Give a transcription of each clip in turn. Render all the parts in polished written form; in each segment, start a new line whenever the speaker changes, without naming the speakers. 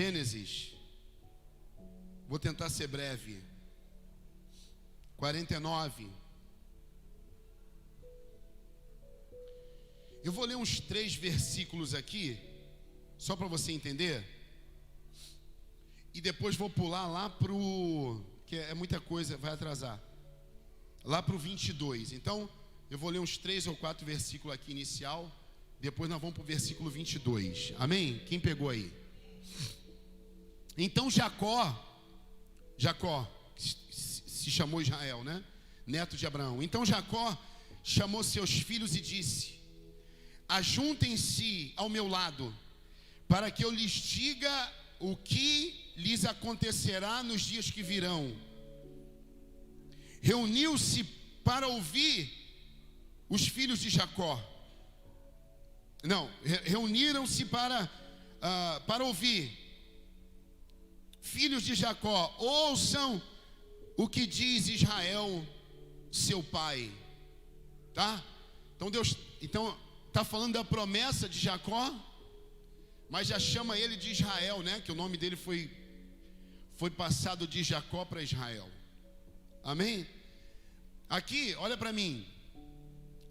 Gênesis, vou tentar ser breve, 49. Eu vou ler uns 3 versículos aqui, só para você entender, e depois vou pular lá para o, que é muita coisa, vai atrasar, lá para o 22. Então, eu vou ler uns 3 ou 4 versículos aqui inicial, depois nós vamos para o versículo 22, amém? Quem pegou aí? Então Jacó, se chamou Israel, né? Neto de Abraão. Então Jacó chamou seus filhos e disse: ajuntem-se ao meu lado, para que eu lhes diga o que lhes acontecerá nos dias que virão. Reuniu-se para ouvir os filhos de Jacó. Reuniram-se para ouvir. Filhos de Jacó, ouçam o que diz Israel, seu pai. Tá? Então Deus está falando da promessa de Jacó, mas já chama ele de Israel, né? Que o nome dele foi passado de Jacó para Israel. Amém? Aqui, olha para mim.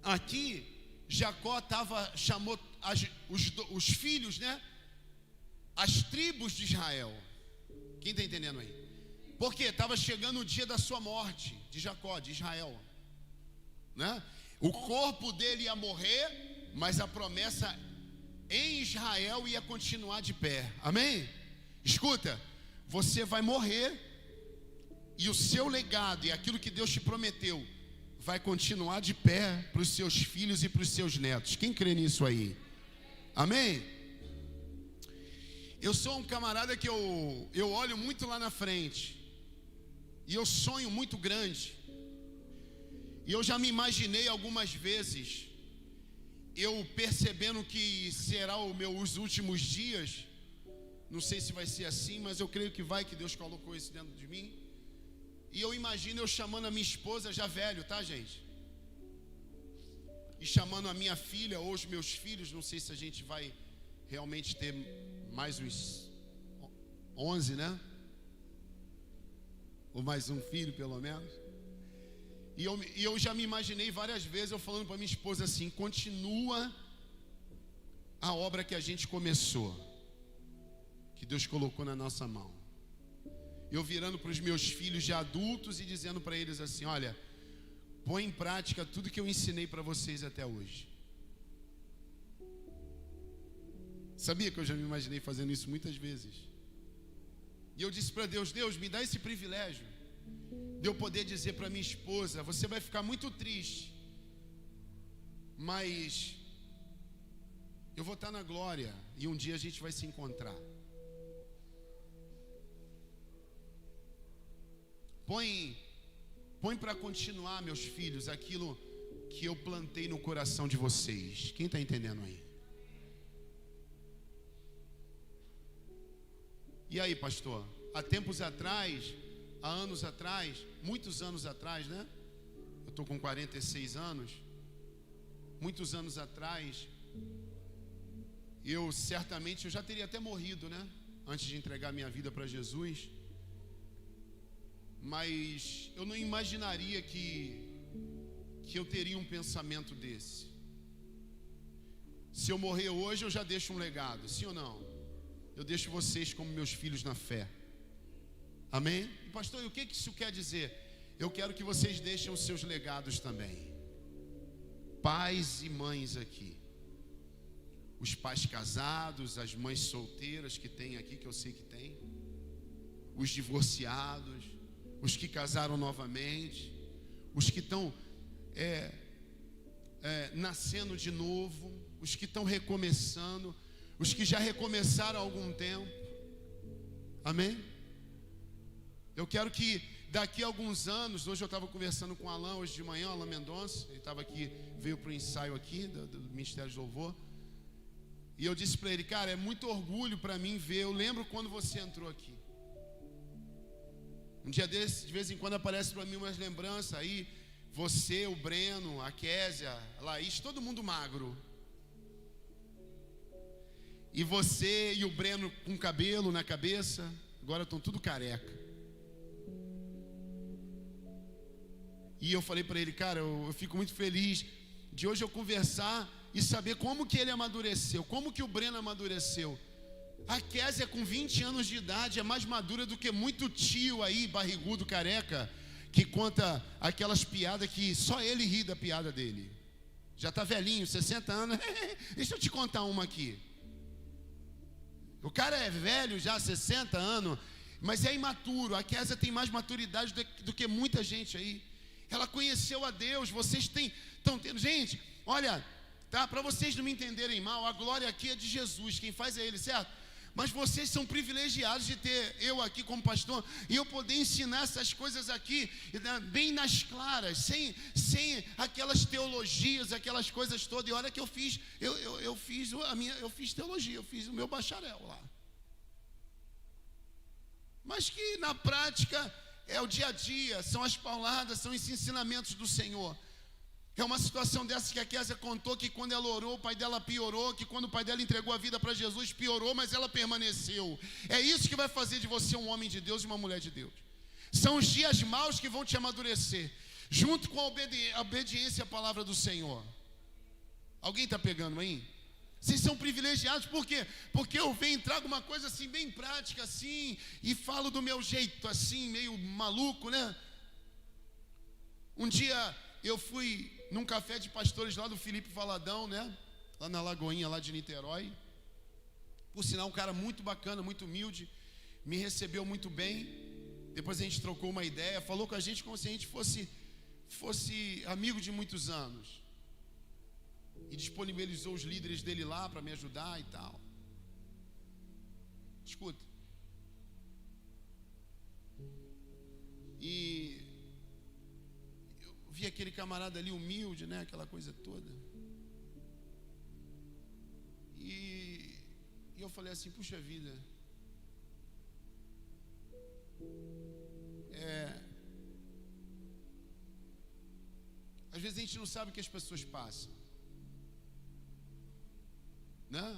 Aqui, Jacó chamou os filhos, né? As tribos de Israel. Quem está entendendo aí? Porque estava chegando o dia da sua morte, de Jacó, de Israel, né? O corpo dele ia morrer, mas a promessa em Israel ia continuar de pé. Amém? Escuta, você vai morrer e o seu legado e aquilo que Deus te prometeu vai continuar de pé para os seus filhos e para os seus netos. Quem crê nisso aí? Amém? Eu sou um camarada que eu olho muito lá na frente, e eu sonho muito grande, e eu já me imaginei algumas vezes, eu percebendo que será os últimos dias. Não sei se vai ser assim, mas eu creio que vai, que Deus colocou isso dentro de mim. E eu imagino eu chamando a minha esposa já velho, tá, gente? E chamando a minha filha ou os meus filhos, não sei se a gente vai realmente ter mais uns 11, né? Ou mais um filho, pelo menos. E eu já me imaginei várias vezes eu falando para minha esposa assim: continua a obra que a gente começou, que Deus colocou na nossa mão. Eu virando para os meus filhos já adultos e dizendo para eles assim: olha, põe em prática tudo que eu ensinei para vocês até hoje. Sabia que eu já me imaginei fazendo isso muitas vezes. E eu disse para Deus: Deus, me dá esse privilégio de eu poder dizer para minha esposa: você vai ficar muito triste, mas eu vou estar na glória e um dia a gente vai se encontrar. Põe para continuar, meus filhos, aquilo que eu plantei no coração de vocês. Quem está entendendo aí? E aí, pastor? Há tempos atrás, há anos atrás, muitos anos atrás, né? Eu estou com 46 anos. Muitos anos atrás, eu já teria até morrido, né? Antes de entregar minha vida para Jesus. Mas eu não imaginaria que eu teria um pensamento desse. Se eu morrer hoje, eu já deixo um legado, sim ou não? Eu deixo vocês como meus filhos na fé. Amém? E pastor, e o que isso quer dizer? Eu quero que vocês deixem os seus legados também. Pais e mães aqui. Os pais casados, as mães solteiras que tem aqui, que eu sei que tem. Os divorciados, os que casaram novamente, os que estão nascendo de novo, os que estão recomeçando, os que já recomeçaram há algum tempo. Amém? Eu quero que daqui a alguns anos, hoje eu estava conversando com o Alan, hoje de manhã, Alan Mendonça, ele estava aqui, veio para o ensaio aqui do Ministério de Louvor, e eu disse para ele: cara, é muito orgulho para mim ver, eu lembro quando você entrou aqui. Um dia desses, de vez em quando aparece para mim umas lembranças aí, você, o Breno, a Késia, a Laís, todo mundo magro. E você e o Breno com cabelo na cabeça, agora estão tudo careca. E eu falei para ele, cara, eu fico muito feliz de hoje eu conversar e saber como que ele amadureceu, como que o Breno amadureceu. A Késia com 20 anos de idade é mais madura do que muito tio aí, barrigudo, careca, que conta aquelas piadas que só ele ri da piada dele. Já está velhinho, 60 anos. Deixa eu te contar uma aqui. O cara é velho já, 60 anos, mas é imaturo. A Késia tem mais maturidade do que muita gente aí. Ela conheceu a Deus. Vocês estão tendo. Gente, olha, tá? Para vocês não me entenderem mal, a glória aqui é de Jesus. Quem faz é Ele, certo? Mas vocês são privilegiados de ter eu aqui como pastor e eu poder ensinar essas coisas aqui bem nas claras, sem aquelas teologias, aquelas coisas todas. E olha que eu fiz teologia, eu fiz o meu bacharel lá. Mas que na prática é o dia a dia, são as pauladas, são os ensinamentos do Senhor. É uma situação dessa que a Késia contou, que quando ela orou, o pai dela piorou, que quando o pai dela entregou a vida para Jesus, piorou, mas ela permaneceu. É isso que vai fazer de você um homem de Deus e uma mulher de Deus. São os dias maus que vão te amadurecer, junto com a obediência à palavra do Senhor. Alguém está pegando aí? Vocês são privilegiados, por quê? Porque eu venho e trago uma coisa assim, bem prática assim, e falo do meu jeito assim, meio maluco, né? Um dia eu fui num café de pastores lá do Felipe Valadão, né? Lá na Lagoinha, lá de Niterói. Por sinal, um cara muito bacana, muito humilde. Me recebeu muito bem. Depois a gente trocou uma ideia. Falou com a gente como se a gente fosse amigo de muitos anos. E disponibilizou os líderes dele lá para me ajudar e tal. Escuta. E vi aquele camarada ali humilde, né? Aquela coisa toda. E eu falei assim, puxa vida. Às vezes a gente não sabe o que as pessoas passam, né?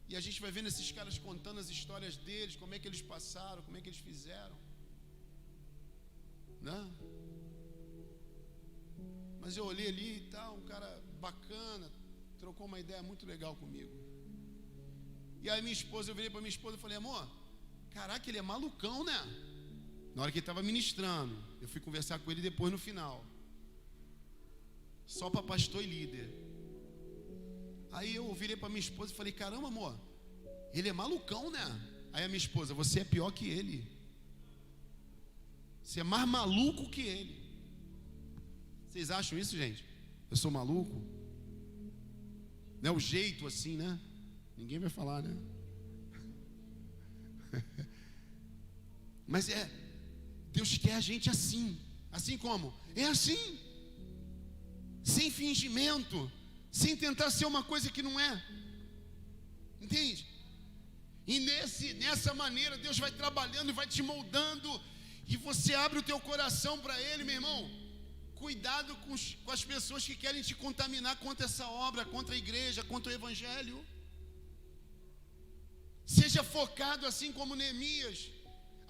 E a gente vai vendo esses caras contando as histórias deles, como é que eles passaram, como é que eles fizeram, né? Mas eu olhei ali e tal, um cara bacana, trocou uma ideia muito legal comigo. E aí eu virei para minha esposa e falei, amor, caraca, ele é malucão, né? Na hora que ele estava ministrando, eu fui conversar com ele depois no final. Só para pastor e líder. Aí eu virei para minha esposa e falei, caramba, amor, ele é malucão, né? Aí a minha esposa, você é pior que ele. Você é mais maluco que ele. Vocês acham isso, gente? Eu sou maluco? Não é o jeito assim, né? Ninguém vai falar, né? Mas Deus quer a gente assim. Assim como? É assim. Sem fingimento. Sem tentar ser uma coisa que não é. Entende? E nessa maneira Deus vai trabalhando e vai te moldando. E você abre o teu coração para Ele, meu irmão. Cuidado com as pessoas que querem te contaminar contra essa obra, contra a igreja, contra o evangelho. Seja focado assim como Neemias,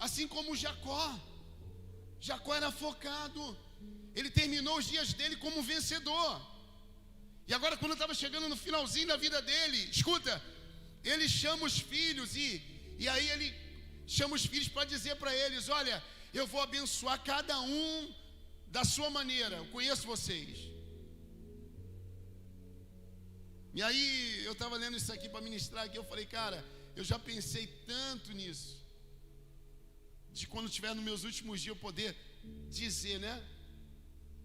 assim como Jacó. Jacó era focado. Ele terminou os dias dele como vencedor. E agora, quando estava chegando no finalzinho da vida dele, escuta, ele chama os filhos e aí ele chama os filhos para dizer para eles, olha, eu vou abençoar cada um da sua maneira, eu conheço vocês. E aí eu estava lendo isso aqui para ministrar aqui, eu falei, cara, eu já pensei tanto nisso, de quando estiver nos meus últimos dias eu poder dizer, né?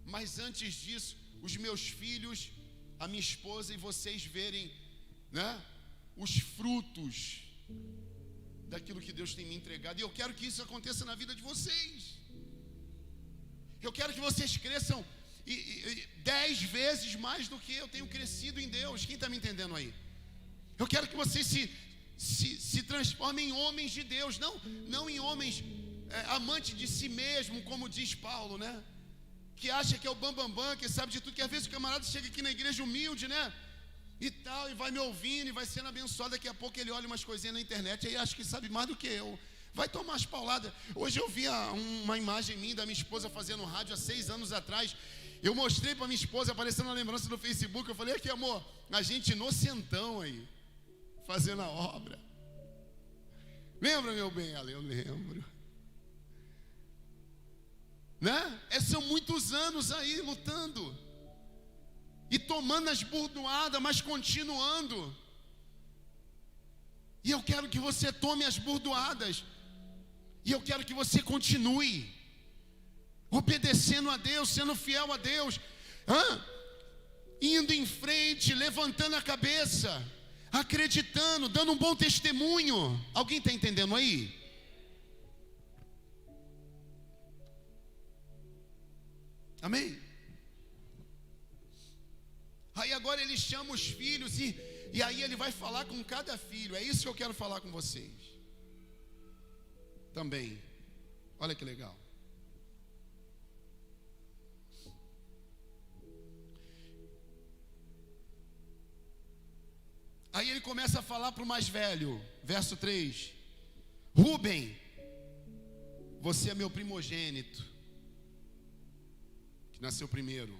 Mas antes disso, os meus filhos, a minha esposa e vocês verem, né, os frutos daquilo que Deus tem me entregado. E eu quero que isso aconteça na vida de vocês. Eu quero que vocês cresçam 10 vezes mais do que eu tenho crescido em Deus. Quem está me entendendo aí? Eu quero que vocês se transformem em homens de Deus, não em homens amantes de si mesmo, como diz Paulo, né? Que acha que é o bambambam, que sabe de tudo, que às vezes o camarada chega aqui na igreja humilde, né? e tal, e vai me ouvindo, e vai sendo abençoado. Daqui a pouco ele olha umas coisinhas na internet, aí acha que sabe mais do que eu. Vai tomar as pauladas. Hoje eu vi uma imagem minha da minha esposa fazendo rádio há 6 anos atrás. Eu mostrei para minha esposa, aparecendo na lembrança do Facebook. Eu falei, aqui amor, a gente inocentão aí, fazendo a obra. Lembra, meu bem? Ela, eu lembro. Né? São muitos anos aí lutando. E tomando as burdoadas, mas continuando. E eu quero que você tome as burdoadas. E eu quero que você continue obedecendo a Deus, sendo fiel a Deus, indo em frente, levantando a cabeça, acreditando, dando um bom testemunho. Alguém está entendendo aí? Amém? Aí agora ele chama os filhos e aí ele vai falar com cada filho. É isso que eu quero falar com vocês também. Olha que legal. Aí ele começa a falar para o mais velho, verso 3. Rúben, você é meu primogênito, que nasceu primeiro.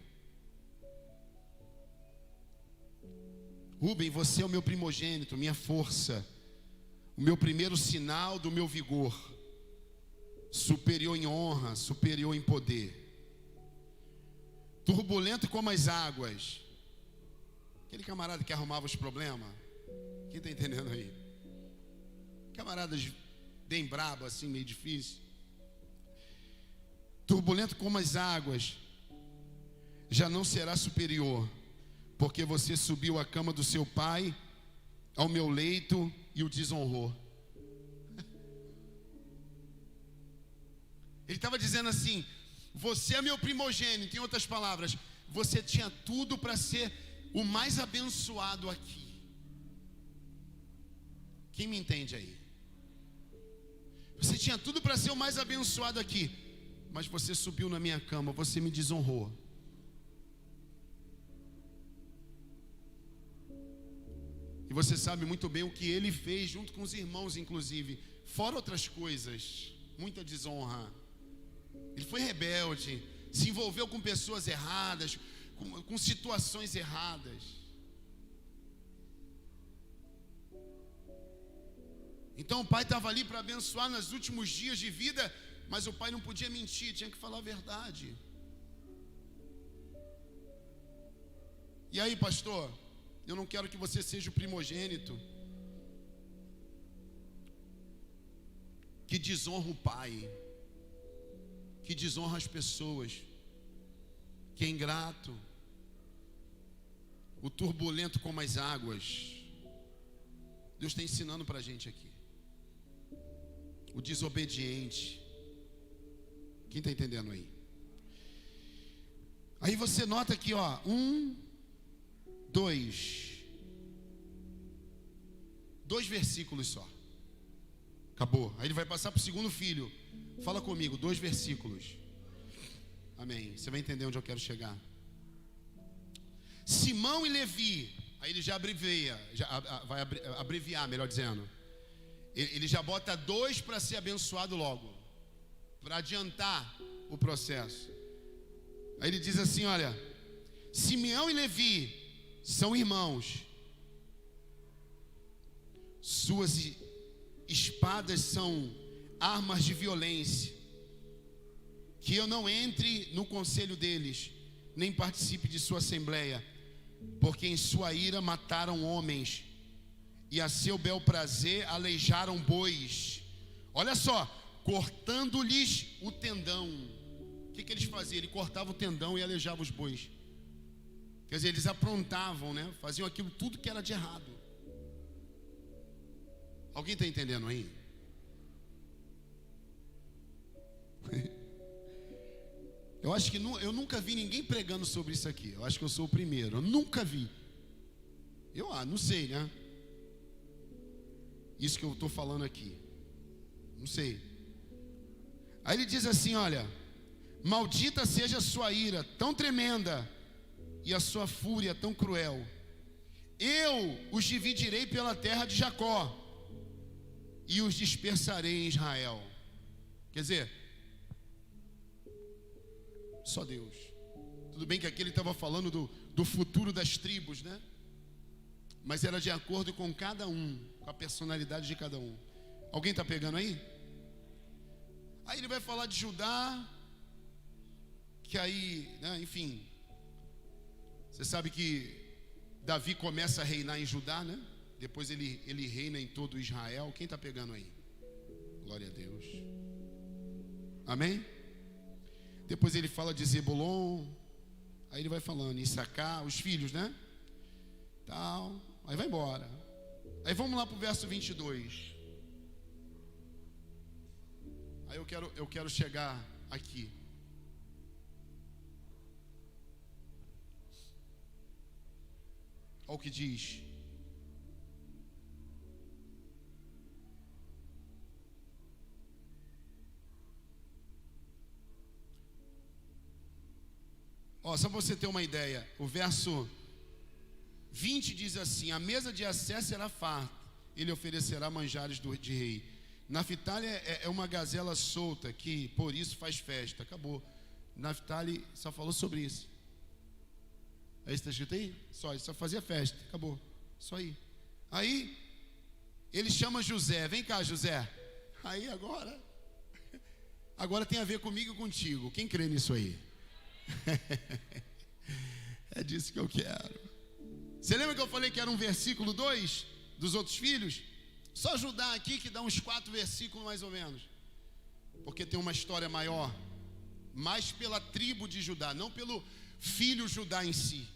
Rúben, você é o meu primogênito, minha força, o meu primeiro sinal do meu vigor, superior em honra, superior em poder, turbulento como as águas. Aquele camarada que arrumava os problemas. Quem está entendendo aí? Camaradas bem brabo assim, meio difícil. Turbulento como as águas, já não será superior, porque você subiu à cama do seu pai, ao meu leito, e o desonrou. Ele estava dizendo assim, você é meu primogênito. Em outras palavras, você tinha tudo para ser o mais abençoado aqui. Quem me entende aí? Você tinha tudo para ser o mais abençoado aqui, mas você subiu na minha cama, você me desonrou. E você sabe muito bem o que ele fez junto com os irmãos, inclusive, fora outras coisas, muita desonra. Ele foi rebelde, se envolveu com pessoas erradas, com situações erradas. Então o pai estava ali para abençoar nos últimos dias de vida, mas o pai não podia mentir, tinha que falar a verdade. E aí, pastor, eu não quero que você seja o primogênito que desonra o pai, que desonra as pessoas, que é ingrato, o turbulento como as águas. Deus está ensinando para a gente aqui. O desobediente. Quem está entendendo aí? Aí você nota aqui, ó, 1, 2 versículos só. Acabou. Aí ele vai passar para o segundo filho. Fala comigo, 2 versículos. Amém. Você vai entender onde eu quero chegar. Simão e Levi. Aí ele já abrevia, vai abreviar, melhor dizendo. Ele já bota 2 para ser abençoado logo, para adiantar o processo. Aí ele diz assim, olha, Simeão e Levi são irmãos. Suas espadas são armas de violência. Que eu não entre no conselho deles, nem participe de sua assembleia, porque em sua ira mataram homens, e a seu bel prazer aleijaram bois. Olha só, cortando-lhes o tendão. O que eles faziam? Ele cortava o tendão e aleijava os bois. Quer dizer, eles aprontavam, né? Faziam aquilo tudo que era de errado. Alguém está entendendo aí? Eu acho que eu nunca vi ninguém pregando sobre isso aqui. Eu acho que eu sou o primeiro. Eu nunca vi. Eu não sei, né? Isso que eu estou falando aqui. Não sei. Aí ele diz assim, olha, maldita seja a sua ira tão tremenda e a sua fúria tão cruel. eu os dividirei pela terra de Jacó e os dispersarei em Israel. Quer dizer, só Deus. Tudo bem que aqui ele estava falando do futuro das tribos, né? Mas era de acordo com cada um, com a personalidade de cada um. Alguém está pegando aí? Aí ele vai falar de Judá, que aí, né, enfim, você sabe que Davi começa a reinar em Judá, né? Depois ele reina em todo Israel. Quem está pegando aí? Glória a Deus. Amém? Depois ele fala de Zebulon. Aí ele vai falando, Issacar, os filhos, né? Tal. Aí vai embora. Aí vamos lá para o verso 22. Aí eu quero chegar aqui. Olha o que diz. Ó, só para você ter uma ideia, o verso 20 diz assim: a mesa de Assé será farta, ele oferecerá manjares de rei. Naphtali é uma gazela solta, que por isso faz festa. Acabou. Naphtali só falou sobre isso. Aí está escrito aí? Ele só fazia festa. Acabou. Só aí. Aí, ele chama José. Vem cá, José. Aí agora tem a ver comigo e contigo. Quem crê nisso aí? É disso que eu quero. Você lembra que eu falei que era um versículo 2 dos outros filhos? Só Judá aqui que dá uns 4 versículos mais ou menos, porque tem uma história maior, mais pela tribo de Judá, não pelo filho Judá em si.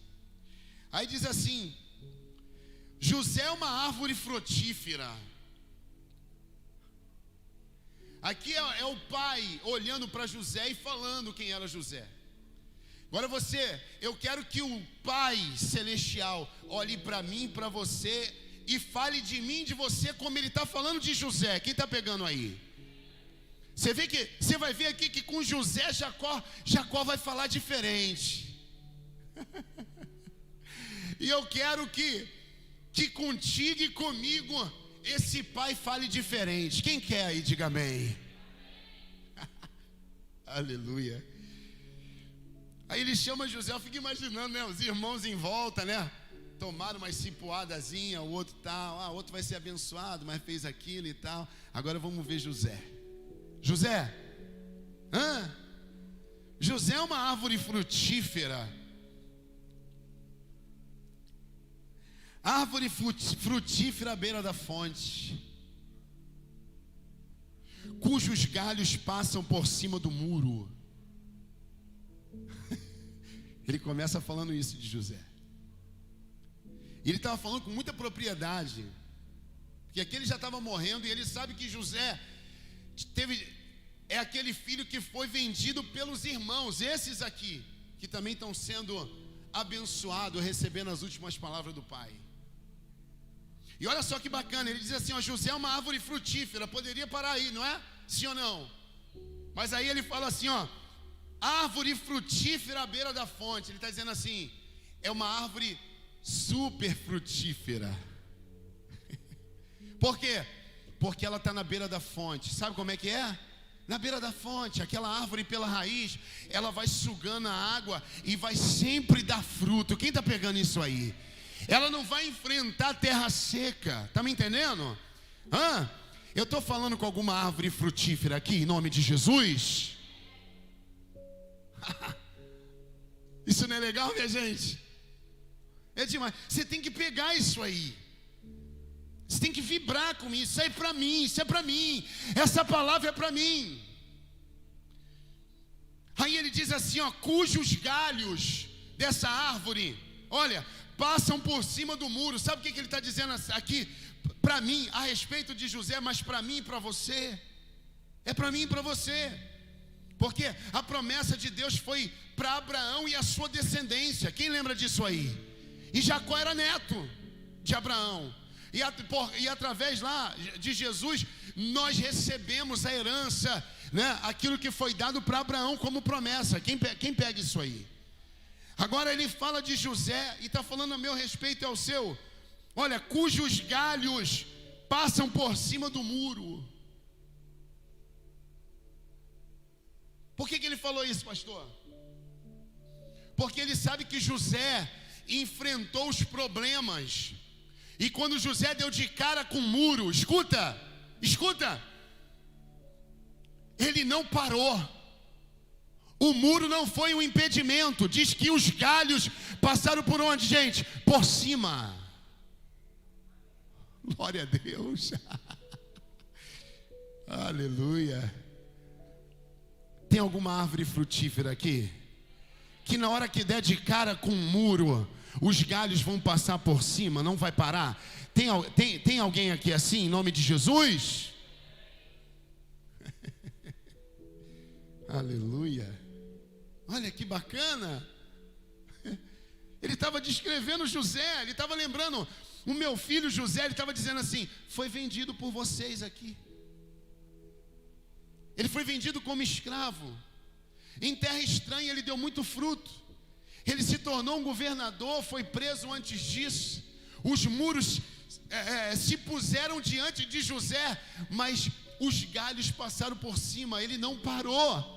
Aí diz assim: José é uma árvore frutífera. Aqui é o pai olhando para José e falando quem era José. Agora eu quero que o Pai Celestial olhe para mim, para você, e fale de mim, de você, como ele está falando de José. Quem está pegando aí? Você vai ver aqui que com José, Jacó vai falar diferente. E eu quero que contigo e comigo esse pai fale diferente. Quem quer aí, diga amém. Aleluia. Aí ele chama José, eu fico imaginando, né? Os irmãos em volta, né? Tomaram uma cipuadazinha, o outro tal, o outro vai ser abençoado, mas fez aquilo e tal. Agora vamos ver José. José, José é uma árvore frutífera. Árvore frutífera à beira da fonte, cujos galhos passam por cima do muro. Ele começa falando isso de José. E ele estava falando com muita propriedade, porque aqui ele já estava morrendo, e ele sabe que José é aquele filho que foi vendido pelos irmãos, esses aqui, que também estão sendo abençoados, recebendo as últimas palavras do pai. E olha só que bacana, ele diz assim: ó, José é uma árvore frutífera. Poderia parar aí, não é? Sim ou não? Mas aí ele fala assim, ó, árvore frutífera à beira da fonte. Ele está dizendo assim, é uma árvore super frutífera. Por quê? Porque ela está na beira da fonte. Sabe como é que é? Na beira da fonte, aquela árvore pela raiz, ela vai sugando a água e vai sempre dar fruto. Quem está pegando isso aí? Ela não vai enfrentar terra seca. Está me entendendo? Eu estou falando com alguma árvore frutífera aqui em nome de Jesus? Isso não é legal, minha gente? É demais. Você tem que pegar isso aí. Você tem que vibrar com isso. Isso é para mim, isso é para mim. Essa palavra é para mim. Aí ele diz assim, ó, cujos galhos dessa árvore, olha, passam por cima do muro. Sabe o que ele está dizendo aqui? Para mim, a respeito de José, mas para mim e para você. É para mim e para você. Porque a promessa de Deus foi para Abraão e a sua descendência. Quem lembra disso aí? E Jacó era neto de Abraão. E através lá de Jesus, nós recebemos a herança, né? Aquilo que foi dado para Abraão como promessa. Quem pega isso aí? Agora ele fala de José e está falando a meu respeito e ao seu. olha, cujos galhos passam por cima do muro. Por que ele falou isso, pastor? Porque ele sabe que José enfrentou os problemas. E quando José deu de cara com o muro, escuta, ele não parou. O muro não foi um impedimento. Diz que os galhos passaram por onde, gente? Por cima. Glória a Deus. Aleluia. Tem alguma árvore frutífera aqui? Que na hora que der de cara com um muro, os galhos vão passar por cima, não vai parar? Tem alguém aqui assim, em nome de Jesus? Aleluia. Olha que bacana. Ele estava descrevendo José, ele estava lembrando o meu filho José, ele estava dizendo assim: foi vendido por vocês aqui. Ele foi vendido como escravo. Em terra estranha ele deu muito fruto. Ele se tornou um governador, foi preso antes disso. Os muros se puseram diante de José, mas os galhos passaram por cima, ele não parou.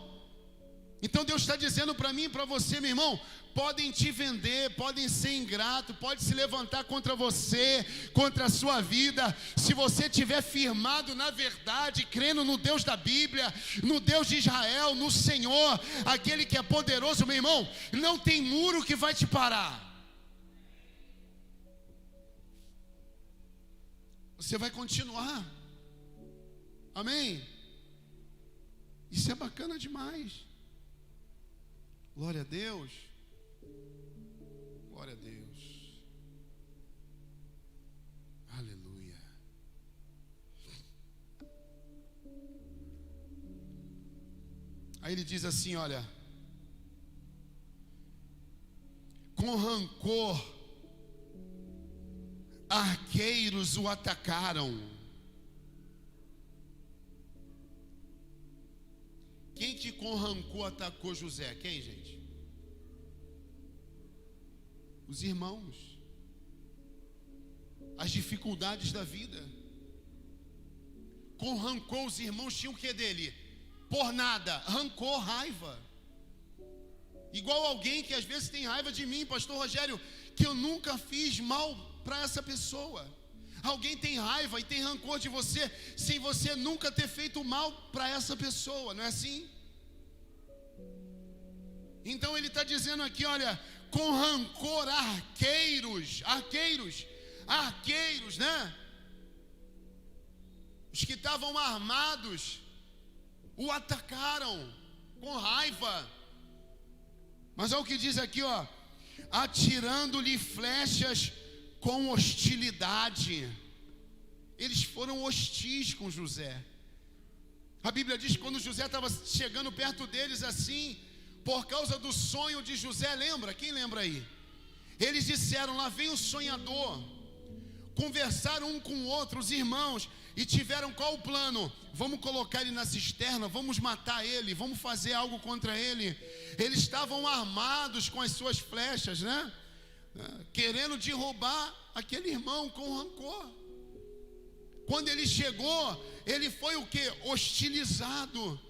Então Deus está dizendo para mim e para você, meu irmão: podem te vender, podem ser ingrato, pode se levantar contra você, contra a sua vida. Se você estiver firmado na verdade, crendo no Deus da Bíblia, no Deus de Israel, no Senhor, aquele que é poderoso, meu irmão, não tem muro que vai te parar. Você vai continuar. Amém? Isso é bacana demais. Glória a Deus. Glória a Deus. Aleluia. Aí ele diz assim, olha: com rancor arqueiros o atacaram. Quem que com rancor atacou José? Quem, gente? Os irmãos. As dificuldades da vida. Com rancor os irmãos tinham o que dele? Por nada, rancor, raiva. Igual alguém que às vezes tem raiva de mim, pastor Rogério, que eu nunca fiz mal para essa pessoa. Alguém tem raiva e tem rancor de você, sem você nunca ter feito mal para essa pessoa, não é assim? Então ele está dizendo aqui, olha, com rancor arqueiros, né? Os que estavam armados o atacaram com raiva. Mas olha o que diz aqui, ó: atirando-lhe flechas com hostilidade. Eles foram hostis com José. A Bíblia diz que quando José estava chegando perto deles assim, por causa do sonho de José, lembra? Quem lembra aí? Eles disseram: lá vem o sonhador. Conversaram um com o outro, os irmãos, e tiveram qual o plano? Vamos colocar ele na cisterna, vamos matar ele, vamos fazer algo contra ele. Eles estavam armados com as suas flechas, né? Querendo derrubar aquele irmão com rancor. Quando ele chegou, ele foi o quê? Hostilizado.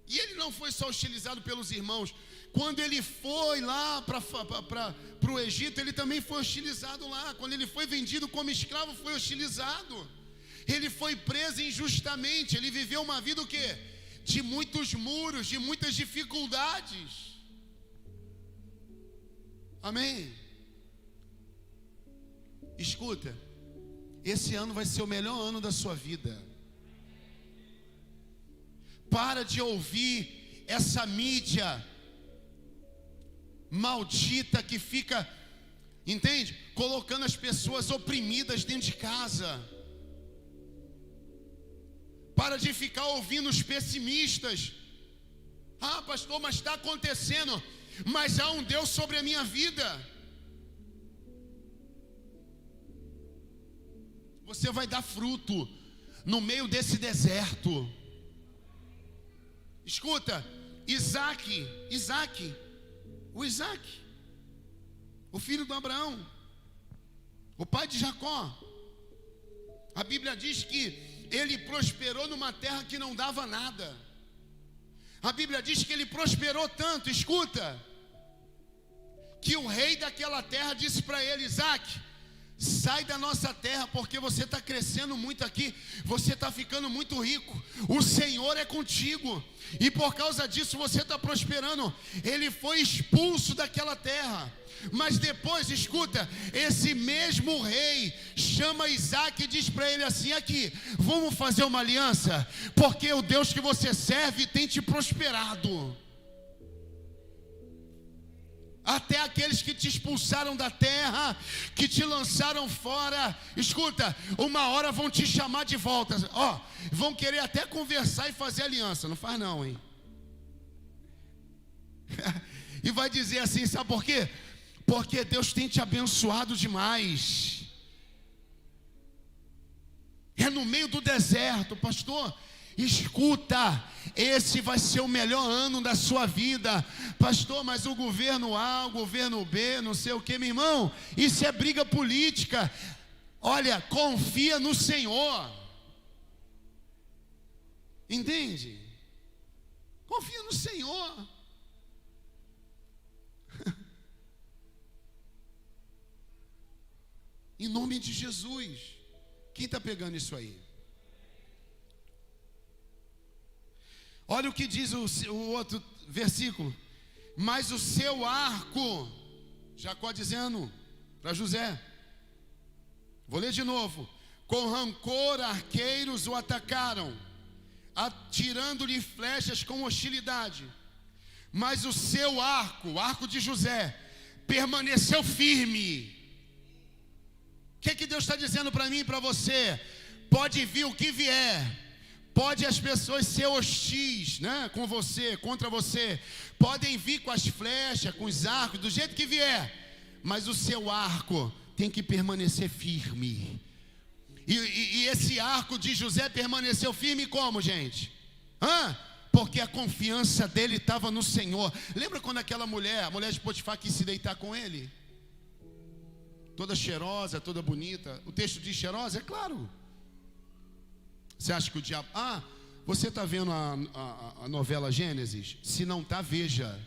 E ele não foi só hostilizado pelos irmãos. Quando ele foi lá para o Egito, ele também foi hostilizado lá. Quando ele foi vendido como escravo, foi hostilizado. Ele foi preso injustamente. Ele viveu uma vida o quê? De muitos muros, de muitas dificuldades. Amém? Escuta, esse ano vai ser o melhor ano da sua vida. Para de ouvir essa mídia maldita que fica, entende? Colocando as pessoas oprimidas dentro de casa. Para de ficar ouvindo os pessimistas. Ah, pastor, mas está acontecendo. Mas há um Deus sobre a minha vida. Você vai dar fruto no meio desse deserto. Escuta, Isaac, o filho do Abraão, o pai de Jacó. A Bíblia diz que ele prosperou numa terra que não dava nada. A Bíblia diz que ele prosperou tanto, escuta, que o rei daquela terra disse para ele: Isaac, sai da nossa terra, porque você está crescendo muito aqui, você está ficando muito rico, o Senhor é contigo, e por causa disso você está prosperando. Ele foi expulso daquela terra, mas depois, escuta, esse mesmo rei chama Isaac e diz para ele assim: aqui, vamos fazer uma aliança, porque o Deus que você serve tem te prosperado. Até aqueles que te expulsaram da terra, que te lançaram fora, escuta, uma hora vão te chamar de volta, ó, vão querer até conversar e fazer aliança. Não faz não, hein? E vai dizer assim, sabe por quê? Porque Deus tem te abençoado demais. É no meio do deserto, pastor. Escuta, esse vai ser o melhor ano da sua vida. Pastor, mas o governo A, o governo B, não sei o que, meu irmão, isso é briga política. Olha, confia no Senhor. Entende? Confia no Senhor. Em nome de Jesus. Quem está pegando isso aí? Olha o que diz o outro versículo. Mas o seu arco, Jacó dizendo para José, vou ler de novo: com rancor arqueiros o atacaram, atirando-lhe flechas com hostilidade. Mas o seu arco, o arco de José, permaneceu firme. O que Deus está dizendo para mim e para você? Pode vir o que vier, pode as pessoas ser hostis, né, com você, contra você, podem vir com as flechas, com os arcos, do jeito que vier, mas o seu arco tem que permanecer firme. E esse arco de José permaneceu firme como, gente? Porque a confiança dele estava no Senhor. Lembra quando aquela mulher, a mulher de Potifar, quis se deitar com ele? Toda cheirosa, toda bonita. O texto diz cheirosa? É claro. Você acha que o diabo... você está vendo a novela Gênesis? Se não está, veja.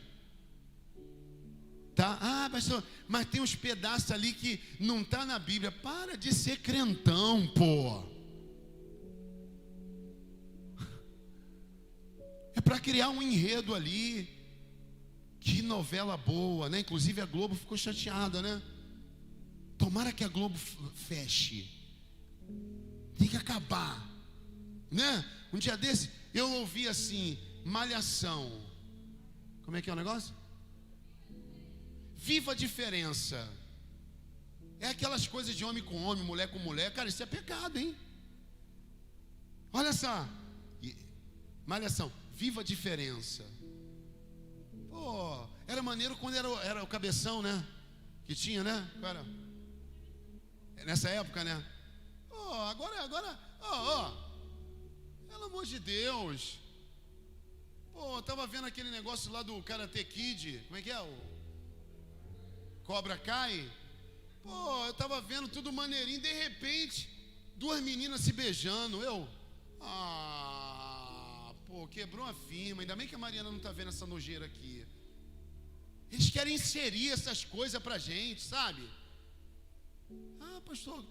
Tá? Pastor, mas tem uns pedaços ali que não está na Bíblia. Para de ser crentão, pô. É para criar um enredo ali. Que novela boa, né? Inclusive a Globo ficou chateada, né? Tomara que a Globo feche. Tem que acabar, né? Um dia desse eu ouvi assim: Malhação. Como é que é o negócio? Viva a diferença. É aquelas coisas de homem com homem, mulher com mulher. Cara, isso é pecado, hein? Olha só. Malhação, viva a diferença. Pô, era maneiro quando era o Cabeção, né? Que tinha, né? Cara, nessa época, né? Agora, pelo amor de Deus. Pô, eu tava vendo aquele negócio lá do Karate Kid. Como é que é? O Cobra Kai. Pô, eu tava vendo tudo maneirinho. De repente, duas meninas se beijando. Quebrou a firma. Ainda bem que a Mariana não tá vendo essa nojeira aqui. Eles querem inserir essas coisas pra gente, sabe? Pastor,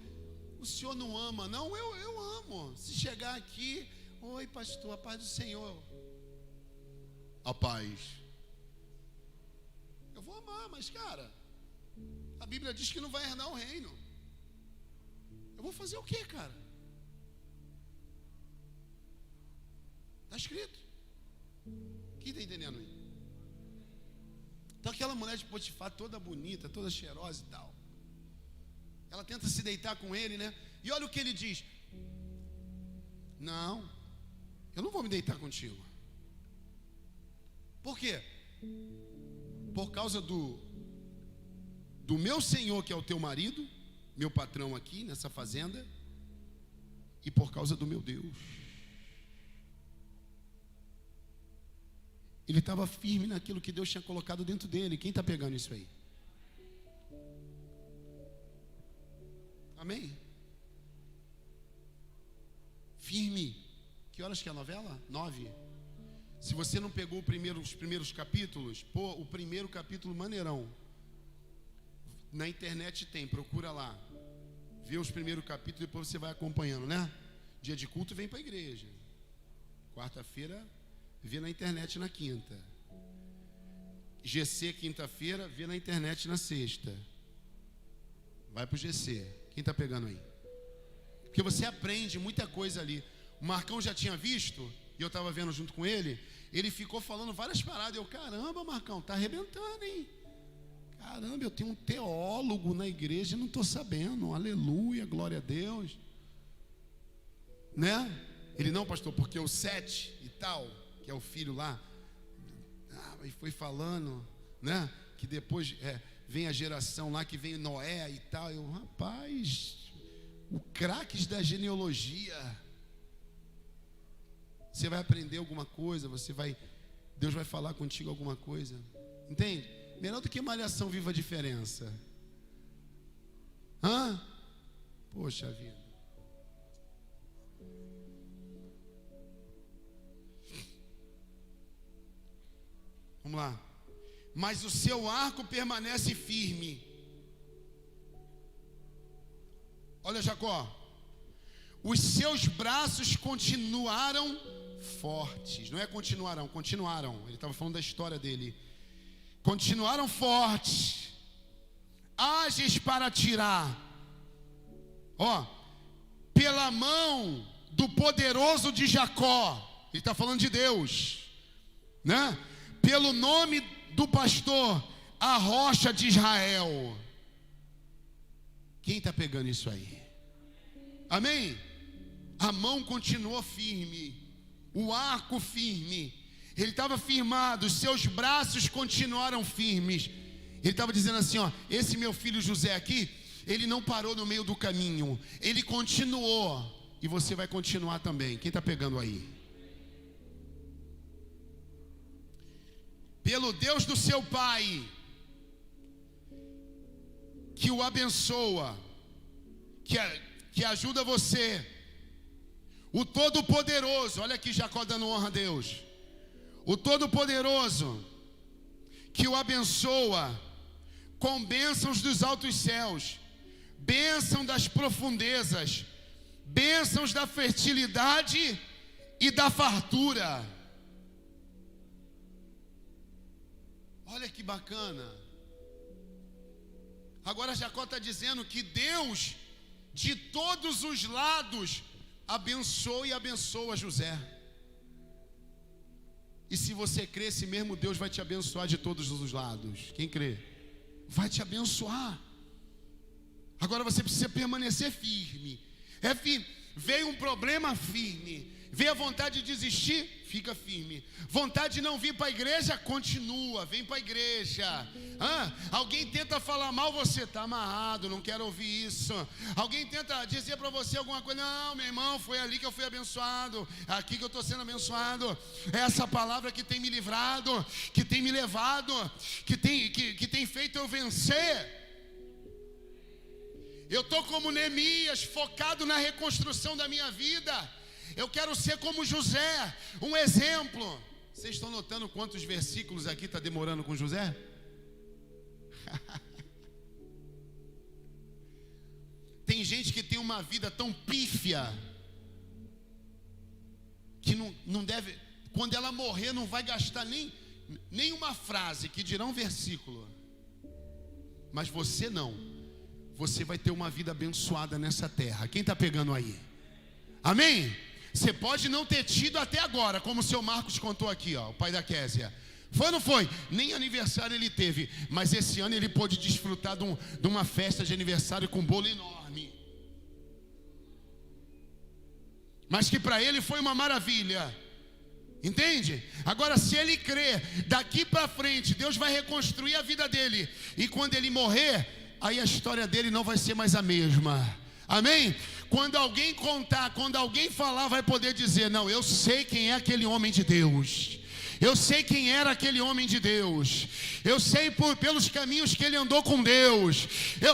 o senhor não ama? Não, eu amo. Se chegar aqui, oi pastor, a paz do Senhor. A paz. Eu vou amar, mas cara, a Bíblia diz que não vai herdar o reino. Eu vou fazer o quê, cara? Está escrito. Quem está entendendo aí? Então aquela mulher de Potifar, toda bonita, toda cheirosa e tal, ela tenta se deitar com ele, né? E olha o que ele diz: não, eu não vou me deitar contigo. Por quê? Por causa do meu senhor, que é o teu marido, meu patrão aqui nessa fazenda, e por causa do meu Deus. Ele estava firme naquilo que Deus tinha colocado dentro dele. Quem está pegando isso aí? Amém? Firme. Que horas que é a novela? 9. Se você não pegou os primeiros capítulos, pô, o primeiro capítulo maneirão. Na internet tem, procura lá. Vê os primeiros capítulos e depois você vai acompanhando, né? Dia de culto vem para a igreja. Quarta-feira, vê na internet na quinta. GC, quinta-feira, vê na internet na sexta. Vai para o GC. Quem está pegando aí? Porque você aprende muita coisa ali. O Marcão já tinha visto, e eu estava vendo junto com ele. Ele ficou falando várias paradas. Eu, caramba, Marcão, tá arrebentando, hein? Caramba, eu tenho um teólogo na igreja e não estou sabendo. Aleluia, glória a Deus. Né? Ele, não, pastor, porque o Sete e tal, que é o filho lá, e foi falando, né? Que depois vem a geração lá que vem Noé e tal. Eu, rapaz, o craques da genealogia. Você vai aprender alguma coisa, Deus vai falar contigo alguma coisa. Entende? Melhor do que malhação viva a diferença. Hã? Poxa vida. Vamos lá. Mas o seu arco permanece firme. Olha, Jacó. Os seus braços continuaram fortes. Não é continuarão, continuaram. Ele estava falando da história dele. Continuaram fortes, ágeis para atirar. Pela mão do poderoso de Jacó. Ele está falando de Deus, né? Pelo nome do pastor, a rocha de Israel. Quem está pegando isso aí? Amém? A mão continuou firme, o arco firme. Ele estava firmado, os seus braços continuaram firmes. Ele estava dizendo assim, esse meu filho José aqui, ele não parou no meio do caminho, ele continuou. E você vai continuar também. Quem está pegando aí? Pelo Deus do seu pai, que o abençoa, que ajuda você, o Todo-Poderoso. Olha aqui Jacó dando honra a Deus. O Todo-Poderoso, que o abençoa com bênçãos dos altos céus, bênção das profundezas, bênçãos da fertilidade e da fartura. Olha que bacana. Agora Jacó está dizendo que Deus, de todos os lados, abençoa e abençoa José. E se você crê, esse mesmo Deus vai te abençoar de todos os lados. Quem crê? Vai te abençoar. Agora você precisa permanecer firme. Veio um problema, firme. Veio a vontade de desistir, fica firme. Vontade de não vir para a igreja, continua, vem para a igreja. Alguém tenta falar mal, você está amarrado, não quero ouvir isso. Alguém tenta dizer para você alguma coisa, não, meu irmão, foi ali que eu fui abençoado, aqui que eu estou sendo abençoado. É essa palavra que tem me livrado, que tem me levado, que tem feito eu vencer. Eu estou como Neemias, focado na reconstrução da minha vida. Eu quero ser como José, um exemplo. Vocês estão notando quantos versículos aqui está demorando com José? Tem gente que tem uma vida tão pífia que não deve, quando ela morrer, não vai gastar nem uma frase, que dirá um versículo. Mas você não. Você vai ter uma vida abençoada nessa terra. Quem está pegando aí? Amém? Você pode não ter tido até agora, como o seu Marcos contou aqui, o pai da Késia. Foi ou não foi? Nem aniversário ele teve, mas esse ano ele pôde desfrutar de uma festa de aniversário com um bolo enorme. Mas que para ele foi uma maravilha. Entende? Agora, se ele crer, daqui para frente Deus vai reconstruir a vida dele, e quando ele morrer, aí a história dele não vai ser mais a mesma. Amém? Quando alguém contar, quando alguém falar, vai poder dizer, não, eu sei quem é aquele homem de Deus. Eu sei quem era aquele homem de Deus. Eu sei pelos caminhos que ele andou com Deus.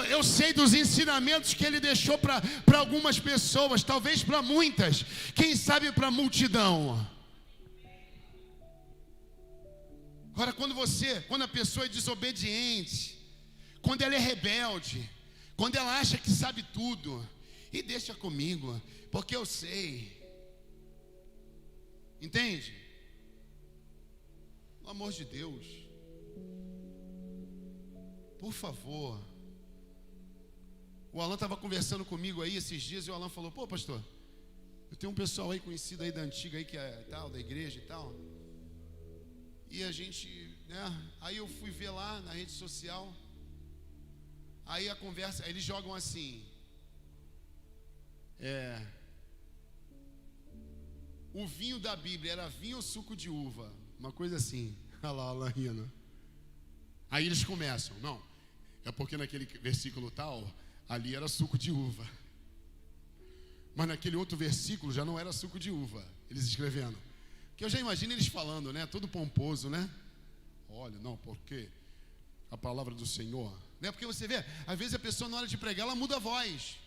Eu sei dos ensinamentos que ele deixou para algumas pessoas, talvez para muitas, quem sabe para a multidão. Agora, quando a pessoa é desobediente, quando ela é rebelde, quando ela acha que sabe tudo, e deixa comigo, porque eu sei. Entende? Pelo amor de Deus, por favor. O Alan estava conversando comigo aí esses dias, e o Alan falou: pô, pastor, eu tenho um pessoal aí conhecido aí da antiga aí, que é tal, da igreja e tal. E a gente, né? Aí eu fui ver lá na rede social. Aí a conversa, eles jogam assim: o vinho da Bíblia era vinho ou suco de uva? Uma coisa assim. Olha lá, Alan rindo. Aí eles começam: não, é porque naquele versículo tal, ali era suco de uva, mas naquele outro versículo já não era suco de uva. Eles escrevendo. Que eu já imagino eles falando, né? Todo pomposo, né? Olha, não, porque a palavra do Senhor, né? Porque você vê, às vezes a pessoa na hora de pregar, ela muda a voz.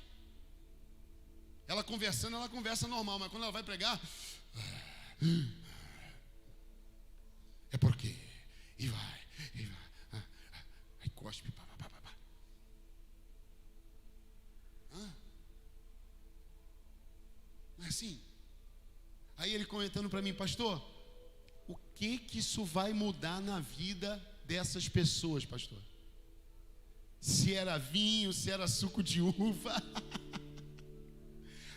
Ela conversando, ela conversa normal, mas quando ela vai pregar, é porque, e vai, aí cospe, pá. Não é assim? Aí ele comentando para mim: pastor, o que isso vai mudar na vida dessas pessoas, pastor? Se era vinho, se era suco de uva.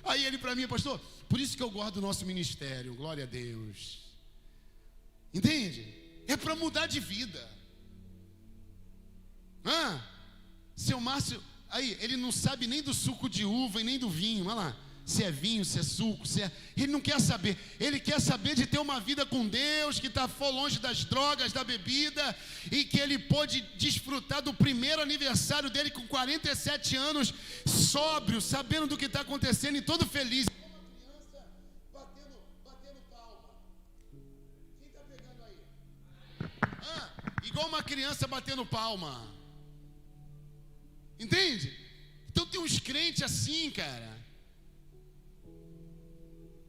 Aí ele para mim: pastor, por isso que eu gosto do nosso ministério, glória a Deus. Entende? É para mudar de vida. Seu Márcio, aí ele não sabe nem do suco de uva e nem do vinho, olha lá. Se é vinho, se é suco, ele não quer saber. Ele quer saber de ter uma vida com Deus, que está longe das drogas, da bebida, e que ele pôde desfrutar do primeiro aniversário dele com 47 anos, sóbrio, sabendo do que está acontecendo e todo feliz. Uma criança batendo palma. Quem está pegando aí? Igual uma criança batendo palma. Entende? Então tem uns crentes assim, cara.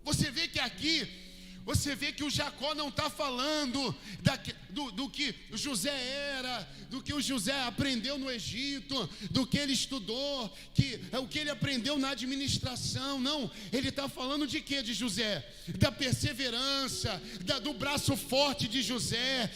Você vê que aqui, você vê que o Jacó não está falando do que o José era, do que o José aprendeu no Egito, do que ele estudou, o que ele aprendeu na administração. Não, ele está falando de quê? De José, da perseverança, do braço forte de José,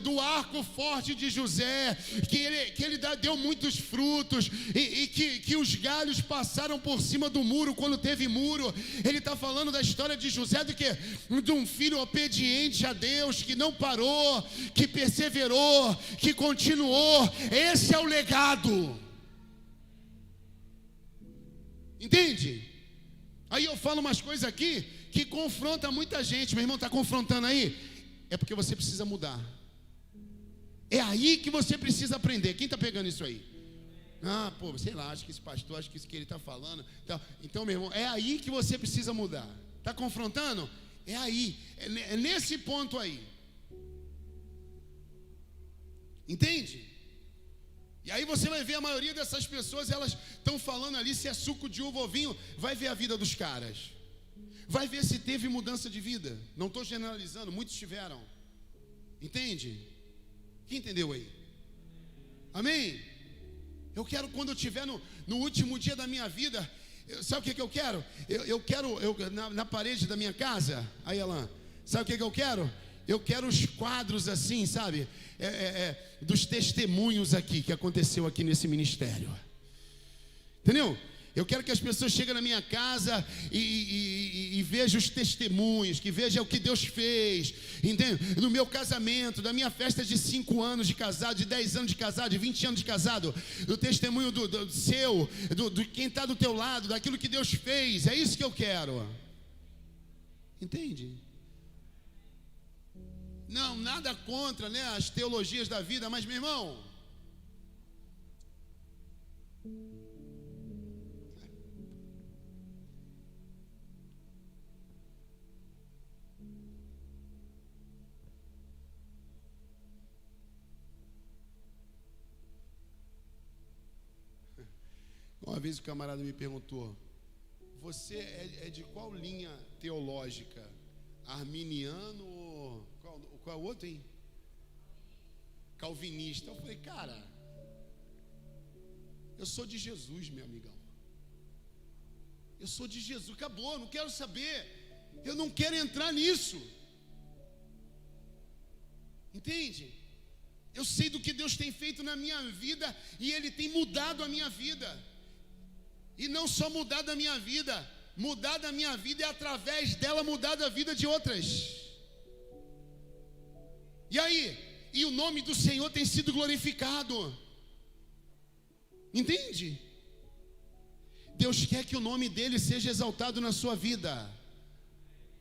do arco forte de José, que ele deu muitos frutos, e que os galhos passaram por cima do muro quando teve muro. Ele está falando da história de José, do que? De um filho obediente a Deus, que não parou, que perseverou, que continuou. Esse é o legado. Entende? Aí eu falo umas coisas aqui que confronta muita gente. Meu irmão, está confrontando aí? É porque você precisa mudar. É aí que você precisa aprender. Quem está pegando isso aí? Pô, sei lá, acho que esse pastor, acho que isso que ele está falando. Então, meu irmão, é aí que você precisa mudar. Está confrontando? É aí, é nesse ponto aí. Entende? E aí você vai ver a maioria dessas pessoas, elas estão falando ali se é suco de uva ou vinho. Vai ver a vida dos caras. Vai ver se teve mudança de vida. Não estou generalizando, muitos tiveram. Entende? Quem entendeu aí? Amém? Eu quero, quando eu estiver no último dia da minha vida, sabe o que eu quero? Eu quero, na parede da minha casa, aí Alan, sabe o que eu quero? Eu quero os quadros assim, sabe? Dos testemunhos aqui, que aconteceu aqui nesse ministério. Entendeu? Eu quero que as pessoas cheguem na minha casa e vejam os testemunhos, que vejam o que Deus fez, entende? No meu casamento, da minha festa de 5 anos de casado, de 10 anos de casado, de 20 anos de casado, do testemunho do seu, de quem está do teu lado, daquilo que Deus fez. É isso que eu quero. Entende? Não, nada contra, né, as teologias da vida, mas, meu irmão, Uma vez o camarada me perguntou: você é de qual linha teológica? Arminiano ou qual é o outro, hein? Calvinista. Eu falei: cara, eu sou de Jesus, meu amigão. Eu sou de Jesus, acabou, não quero saber. Eu não quero entrar nisso. Entende? Eu sei do que Deus tem feito na minha vida e Ele tem mudado a minha vida. E não só mudado a minha vida, mudado a minha vida e através dela mudado a vida de outras. E aí? E o nome do Senhor tem sido glorificado. Entende? Deus quer que o nome dele seja exaltado na sua vida,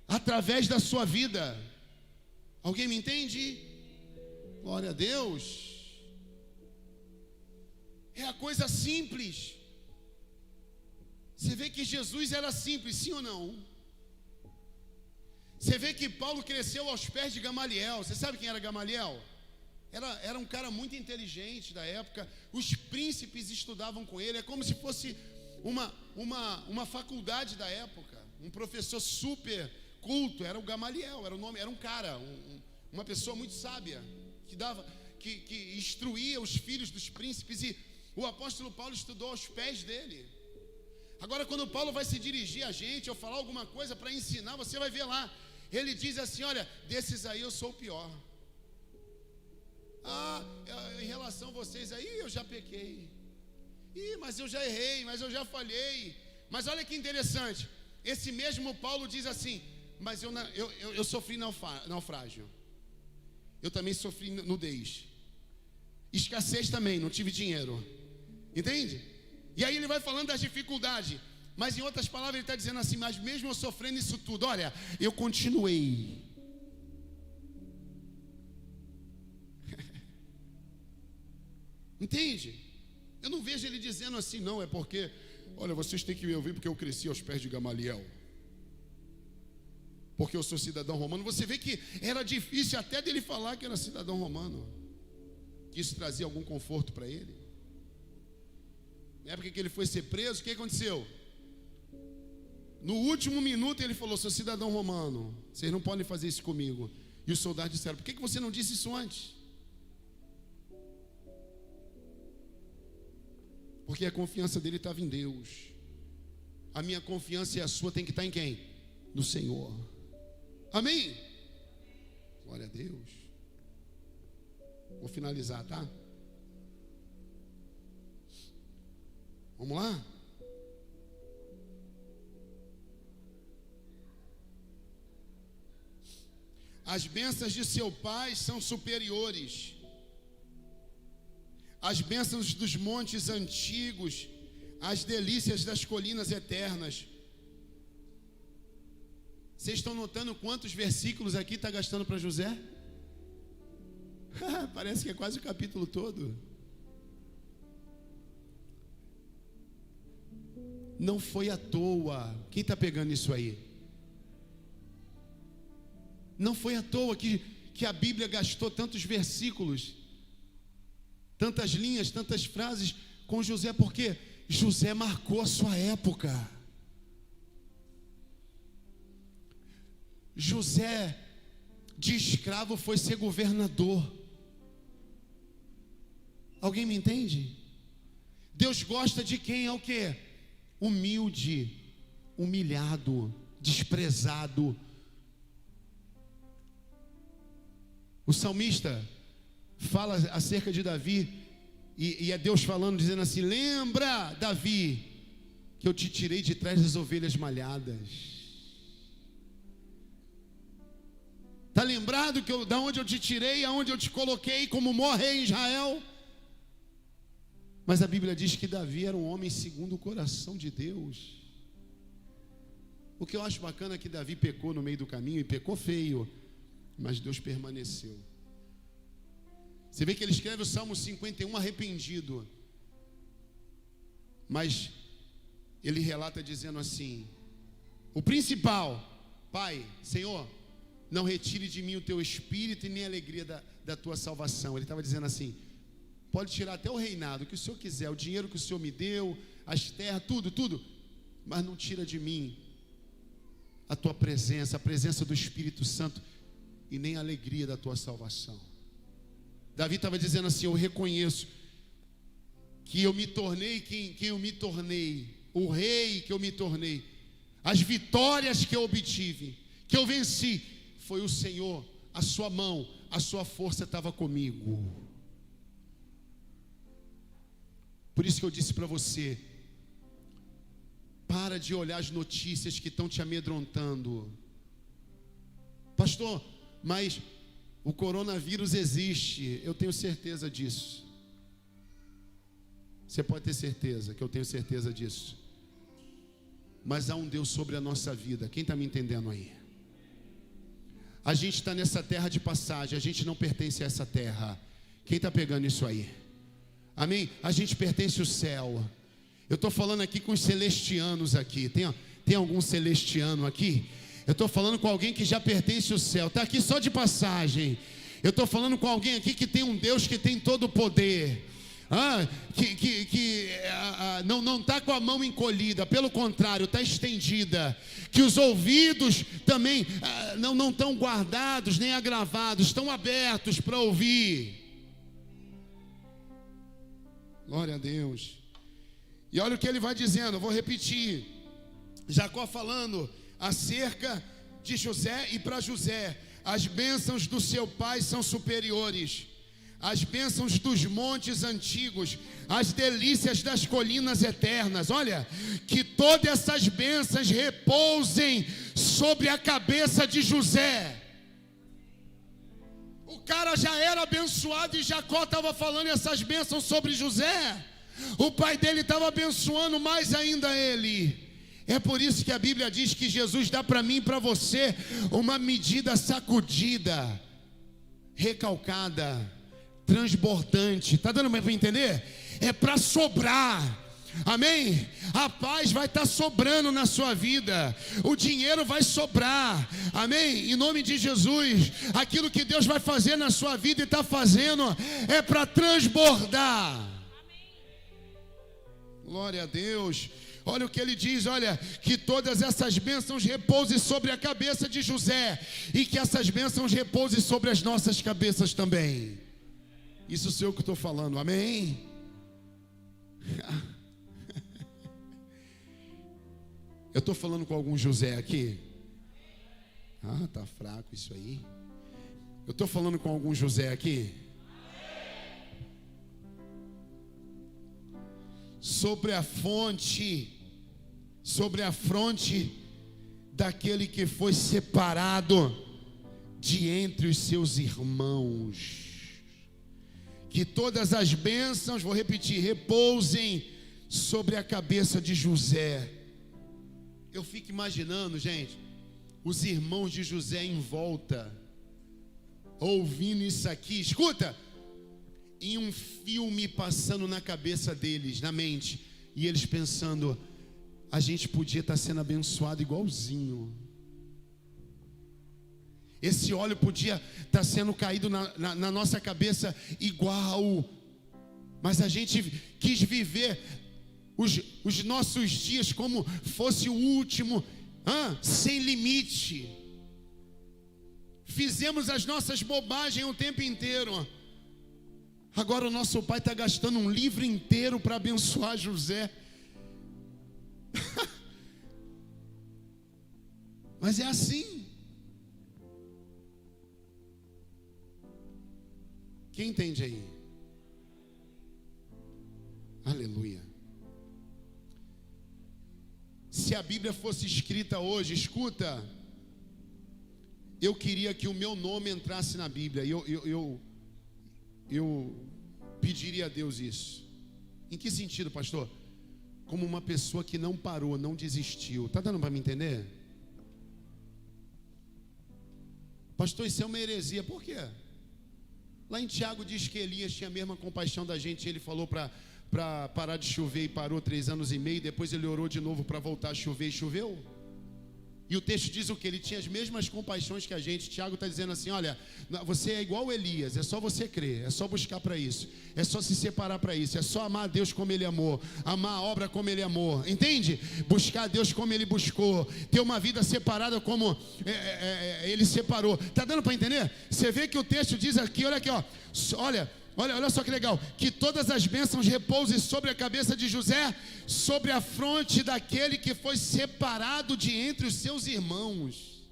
através da sua vida. Alguém me entende? Glória a Deus. É a coisa simples. Você vê que Jesus era simples, sim ou não? Você vê que Paulo cresceu aos pés de Gamaliel. Você sabe quem era Gamaliel? Era um cara muito inteligente da época. Os príncipes estudavam com ele. É como se fosse uma faculdade da época. Um professor super culto. Era o Gamaliel, era o nome, era um cara, uma pessoa muito sábia, que instruía os filhos dos príncipes. E o apóstolo Paulo estudou aos pés dele. Agora, quando Paulo vai se dirigir a gente ou falar alguma coisa para ensinar, você vai ver lá, ele diz assim: olha, desses aí eu sou o pior. Em relação a vocês aí, eu já pequei. Mas eu já errei, mas eu já falhei. Mas olha que interessante, esse mesmo Paulo diz assim: mas eu sofri naufrágio. Eu também sofri nudez, escassez também, não tive dinheiro. Entende? E aí ele vai falando das dificuldades, mas em outras palavras ele está dizendo assim: mas mesmo eu sofrendo isso tudo, olha, eu continuei. Entende? Eu não vejo ele dizendo assim, não, é porque, olha, vocês têm que me ouvir porque eu cresci aos pés de Gamaliel, porque eu sou cidadão romano. Você vê que era difícil até dele falar que era cidadão romano, que isso trazia algum conforto para ele. Na época que ele foi ser preso, o que aconteceu? No último minuto ele falou: sou cidadão romano, vocês não podem fazer isso comigo. E os soldados disseram: por que você não disse isso antes? Porque a confiança dele estava em Deus. A minha confiança e a sua tem que estar em quem? No Senhor. Amém? Glória a Deus. Vou finalizar, tá? Vamos lá? As bênçãos de seu pai são superiores. As bênçãos dos montes antigos, as delícias das colinas eternas. Vocês estão notando quantos versículos aqui está gastando para José? Parece que é quase o capítulo todo. Não foi à toa. Quem está pegando isso aí? Não foi à toa que a Bíblia gastou tantos versículos, tantas linhas, tantas frases com José, porque José marcou a sua época. José, de escravo, foi ser governador. Alguém me entende? Deus gosta de quem é o quê? Humilde, humilhado, desprezado. O salmista fala acerca de Davi, e é Deus falando, dizendo assim: lembra, Davi, que eu te tirei de trás das ovelhas malhadas. Está lembrado da onde eu te tirei, aonde eu te coloquei como maior rei em Israel? Mas a Bíblia diz que Davi era um homem segundo o coração de Deus. O que eu acho bacana é que Davi pecou no meio do caminho, e pecou feio, mas Deus permaneceu. Você vê que ele escreve o Salmo 51 arrependido, mas ele relata dizendo assim: o principal, Pai, Senhor, não retire de mim o teu espírito e nem a alegria da tua salvação. Ele estava dizendo assim: pode tirar até o reinado que o Senhor quiser, o dinheiro que o Senhor me deu, as terras, tudo. Mas não tira de mim a tua presença, a presença do Espírito Santo e nem a alegria da tua salvação. Davi estava dizendo assim: eu reconheço que eu me tornei quem eu me tornei, o rei que eu me tornei, as vitórias que eu obtive, que eu venci, foi o Senhor, a sua mão, a sua força estava comigo. Por isso que eu disse para você: para de olhar as notícias que estão te amedrontando. Pastor, mas o coronavírus existe. Eu tenho certeza disso. Você pode ter certeza que eu tenho certeza disso. Mas há um Deus sobre a nossa vida. Quem está me entendendo aí? A gente está nessa terra de passagem. A gente não pertence a essa terra. Quem está pegando isso aí? Amém? A gente pertence ao céu. Eu estou falando aqui com os celestianos aqui. Tem algum celestiano aqui? Eu estou falando com alguém que já pertence ao céu. Está aqui só de passagem. Eu estou falando com alguém aqui que tem um Deus que tem todo o poder. Não está com a mão encolhida, pelo contrário, está estendida. Que os ouvidos também não estão guardados nem agravados, estão abertos para ouvir. Glória a Deus. E olha o que ele vai dizendo, eu vou repetir. Jacó falando acerca de José, e para José: as bênçãos do seu pai são superiores, as bênçãos dos montes antigos, as delícias das colinas eternas. Olha, que todas essas bênçãos repousem sobre a cabeça de José. O cara já era abençoado e Jacó estava falando essas bênçãos sobre José. O pai dele estava abençoando mais ainda ele. É por isso que a Bíblia diz que Jesus dá para mim e para você uma medida sacudida, recalcada, transbordante. Está dando para entender? É para sobrar. Amém? A paz vai estar sobrando na sua vida, o dinheiro vai sobrar. Amém? Em nome de Jesus, aquilo que Deus vai fazer na sua vida e está fazendo é para transbordar. Glória a Deus. Olha o que ele diz, olha, que todas essas bênçãos repousem sobre a cabeça de José, e que essas bênçãos repousem sobre as nossas cabeças também. Isso sou eu que estou falando, amém? Eu estou falando com algum José aqui? Tá fraco isso aí. Eu estou falando com algum José aqui? Sobre a fronte daquele que foi separado de entre os seus irmãos. Que todas as bênçãos, vou repetir, repousem sobre a cabeça de José. Eu fico imaginando, gente, os irmãos de José em volta, ouvindo isso aqui. Escuta, em um filme passando na cabeça deles, na mente, e eles pensando: a gente podia estar sendo abençoado igualzinho. Esse óleo podia estar sendo caído na nossa cabeça igual. Mas a gente quis viver os nossos dias como fosse o último, sem limite. Fizemos as nossas bobagens o tempo inteiro. Agora o nosso pai está gastando um livro inteiro para abençoar José. Mas é assim. Quem entende aí? Aleluia. Se a Bíblia fosse escrita hoje, escuta, eu queria que o meu nome entrasse na Bíblia. Eu pediria a Deus isso. Em que sentido, pastor? Como uma pessoa que não parou, não desistiu. Está dando para me entender? Pastor, isso é uma heresia. Por quê? Lá em Tiago diz que Elias tinha a mesma compaixão da gente. Ele falou para parar de chover e parou 3 anos e meio. Depois ele orou de novo para voltar a chover e choveu. E o texto diz o que? Ele tinha as mesmas compaixões que a gente. Tiago está dizendo assim, olha, você é igual Elias, é só você crer, é só buscar para isso, é só se separar para isso, é só amar a Deus como Ele amou, amar a obra como Ele amou, entende? Buscar a Deus como Ele buscou, ter uma vida separada como Ele separou. Está dando para entender? Você vê que o texto diz aqui, olha aqui, ó, olha só que legal, que todas as bênçãos repousem sobre a cabeça de José, sobre a fronte daquele que foi separado de entre os seus irmãos.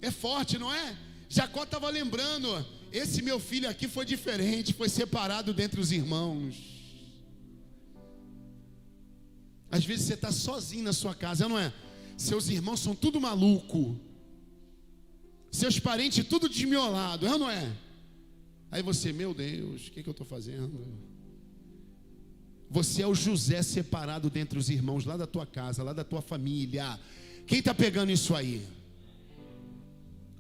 É forte, não é? Jacó estava lembrando, esse meu filho aqui foi diferente, foi separado dentre os irmãos. Às vezes você está sozinho na sua casa, não é? Seus irmãos são tudo maluco, seus parentes tudo desmiolado, é ou não é? Aí você, meu Deus, o que eu estou fazendo? Você é o José separado dentre os irmãos, lá da tua casa, lá da tua família. Quem está pegando isso aí?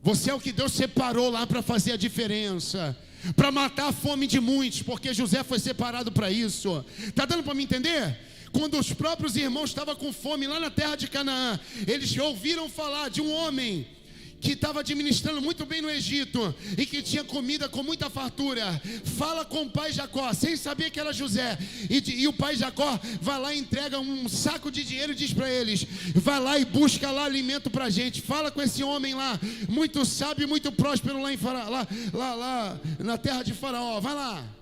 Você é o que Deus separou lá para fazer a diferença, para matar a fome de muitos, porque José foi separado para isso. Está dando para me entender? Quando os próprios irmãos estavam com fome lá na terra de Canaã, eles ouviram falar de um homem que estava administrando muito bem no Egito e que tinha comida com muita fartura. Fala com o pai Jacó, sem saber que era José, e o pai Jacó vai lá e entrega um saco de dinheiro e diz para eles, vai lá e busca lá alimento para a gente. Fala com esse homem lá, muito sábio e muito próspero lá, lá na terra de Faraó, vai lá.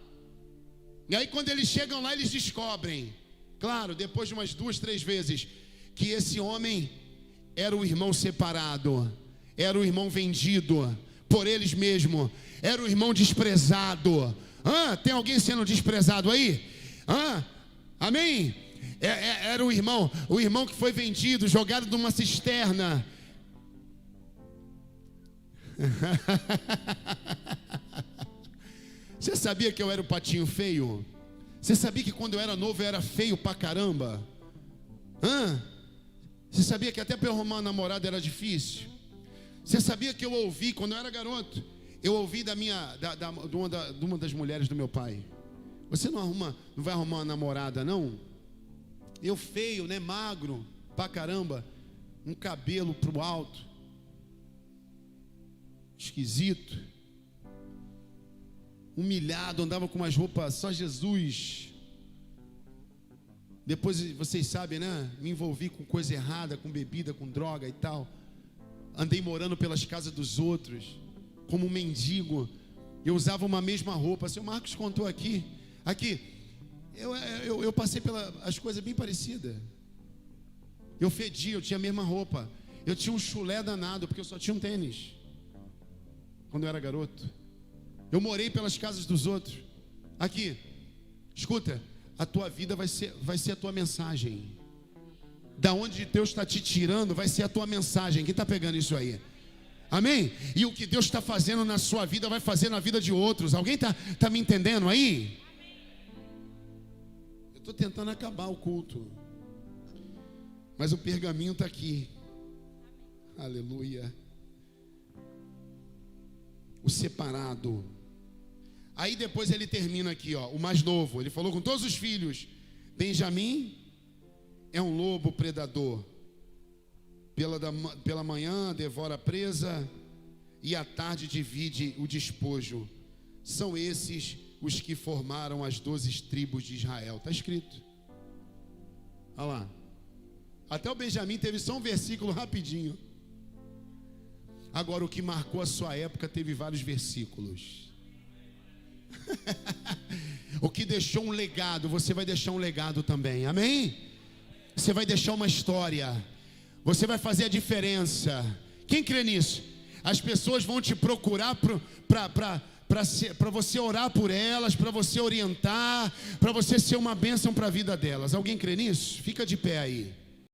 E aí quando eles chegam lá, eles descobrem, claro, depois de umas 2, 3 vezes, que esse homem era o irmão separado, era o irmão vendido por eles mesmos, era o irmão desprezado. Tem alguém sendo desprezado aí? Amém? Era o irmão que foi vendido, jogado numa cisterna. Você sabia que eu era o patinho feio? Você sabia que quando eu era novo eu era feio pra caramba? Você sabia que até para eu arrumar uma namorada era difícil? Você sabia que eu ouvi, quando eu era garoto, eu ouvi de uma das mulheres do meu pai: você não vai arrumar uma namorada, não? Eu feio, né, magro, pra caramba, um cabelo pro alto, esquisito, humilhado, andava com umas roupas só Jesus. Depois vocês sabem, né? Me envolvi com coisa errada, com bebida, com droga e tal. Andei morando pelas casas dos outros, como um mendigo. Eu usava uma mesma roupa. O seu Marcos contou aqui. Eu passei pelas coisas bem parecidas. Eu fedia, eu tinha a mesma roupa. Eu tinha um chulé danado, porque eu só tinha um tênis quando eu era garoto. Eu morei pelas casas dos outros. Aqui, escuta, a tua vida vai ser a tua mensagem. Da onde Deus está te tirando vai ser a tua mensagem. Quem está pegando isso aí? Amém? E o que Deus está fazendo na sua vida vai fazer na vida de outros. Alguém está me entendendo aí? Eu estou tentando acabar o culto, mas o pergaminho está aqui. Aleluia. O separado. Aí depois ele termina aqui, ó, o mais novo. Ele falou com todos os filhos. Benjamim é um lobo predador. Pela manhã devora a presa e à tarde divide o despojo. São esses os que formaram as 12 tribos de Israel. Está escrito. Olha lá. Até o Benjamim teve só um versículo rapidinho. Agora o que marcou a sua época teve vários versículos. O que deixou um legado, você vai deixar um legado também. Amém? Você vai deixar uma história. Você vai fazer a diferença. Quem crê nisso? As pessoas vão te procurar para você orar por elas, para você orientar, para você ser uma bênção para a vida delas. Alguém crê nisso? Fica de pé aí.